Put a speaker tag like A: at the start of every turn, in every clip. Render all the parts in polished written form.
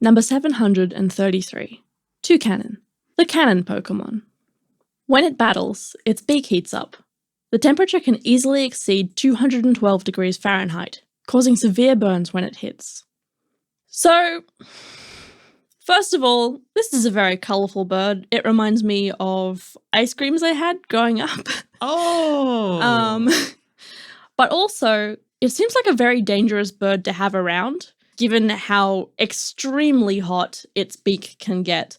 A: Number 733. Toucannon, the cannon Pokemon. When it battles, its beak heats up. The temperature can easily exceed 212 degrees Fahrenheit, causing severe burns when it hits. So, first of all, this is a very colourful bird. It reminds me of ice creams I had growing up.
B: Oh!
A: But also, it seems like a very dangerous bird to have around, given how extremely hot its beak can get.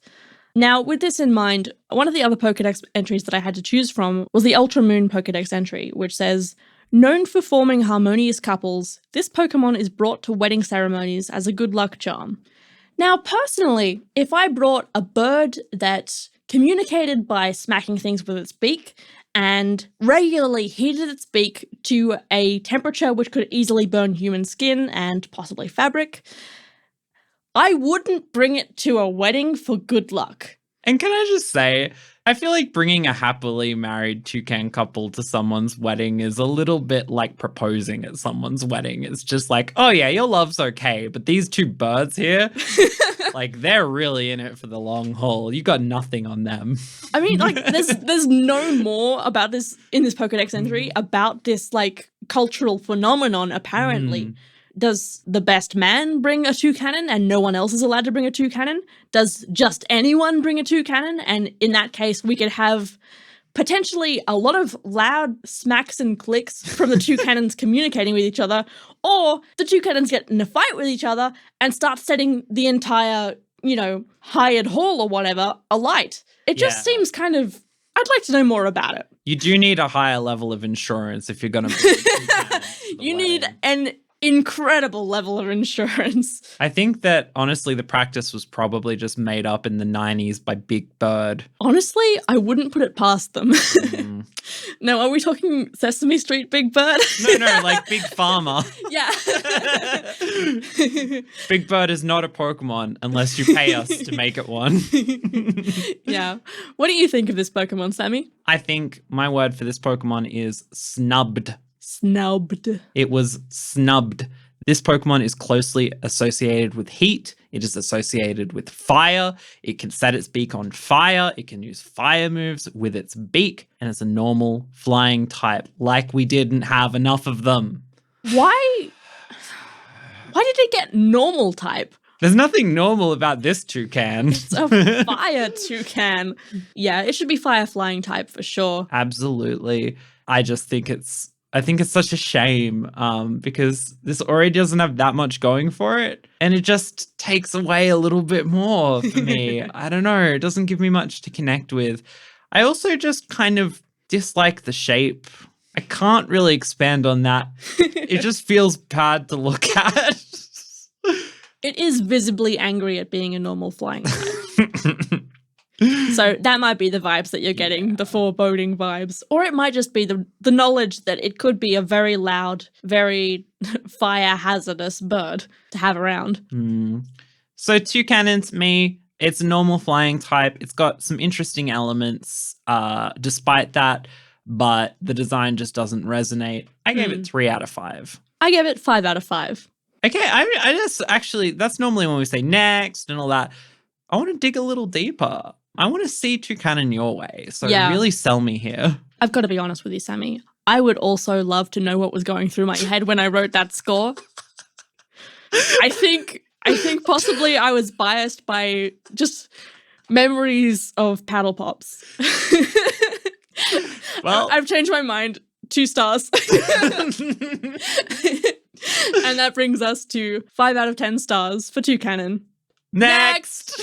A: Now, with this in mind, one of the other Pokedex entries that I had to choose from was the Ultramoon Pokedex entry, which says, known for forming harmonious couples, this Pokemon is brought to wedding ceremonies as a good luck charm. Now, personally, if I brought a bird that communicated by smacking things with its beak and regularly heated its beak to a temperature which could easily burn human skin and possibly fabric, I wouldn't bring it to a wedding for good luck.
B: And can I just say, I feel like bringing a happily married toucan couple to someone's wedding is a little bit like proposing at someone's wedding. It's just like, oh yeah, your love's okay, but these two birds here, like they're really in it for the long haul. You got nothing on them.
A: I mean, like, there's no more about this in this Pokedex entry about this like cultural phenomenon, apparently. Does the best man bring a toucannon and no one else is allowed to bring a toucannon? Does just anyone bring a toucannon? And in that case, we could have potentially a lot of loud smacks and clicks from the toucannons communicating with each other, or the toucannons get in a fight with each other and start setting the entire, hired hall or whatever alight. It just seems kind of, I'd like to know more about it.
B: You do need a higher level of insurance if you're going to bring toucannons.
A: You need an incredible level of insurance.
B: I think that, honestly, the practice was probably just made up in the 90s by Big Bird.
A: Honestly, I wouldn't put it past them. Now, are we talking Sesame Street Big Bird?
B: No, like Big Pharma.
A: Yeah.
B: Big Bird is not a Pokemon unless you pay us to make it one.
A: Yeah. What do you think of this Pokemon, Sammy?
B: I think my word for this Pokemon is snubbed.
A: Snubbed.
B: It was snubbed. This Pokemon is closely associated with heat. It is associated with fire. It can set its beak on fire. It can use fire moves with its beak. And it's a normal flying type, like we didn't have enough of them.
A: Why did it get normal type?
B: There's nothing normal about this toucan.
A: It's a fire toucan. Yeah, it should be fire flying type for sure.
B: Absolutely. I think it's such a shame because this already doesn't have that much going for it. And it just takes away a little bit more for me. I don't know. It doesn't give me much to connect with. I also just kind of dislike the shape. I can't really expand on that. It just feels bad to look at.
A: It is visibly angry at being a normal flying type. So that might be the vibes that you're getting, the foreboding vibes. Or it might just be the knowledge that it could be a very loud, very fire hazardous bird to have around.
B: So toucannon to me, it's a normal flying type. It's got some interesting elements despite that, but the design just doesn't resonate. I gave it 3 out of 5.
A: I gave it 5 out of 5.
B: Okay, I just actually, that's normally when we say next and all that. I want to dig a little deeper. I want to see toucannon your way. So really sell me here.
A: I've got to be honest with you, Sammy. I would also love to know what was going through my head when I wrote that score. I think possibly I was biased by just memories of paddle pops.
B: Well,
A: I've changed my mind. 2 stars. And that brings us to 5 out of 10 stars for toucannon.
B: Next!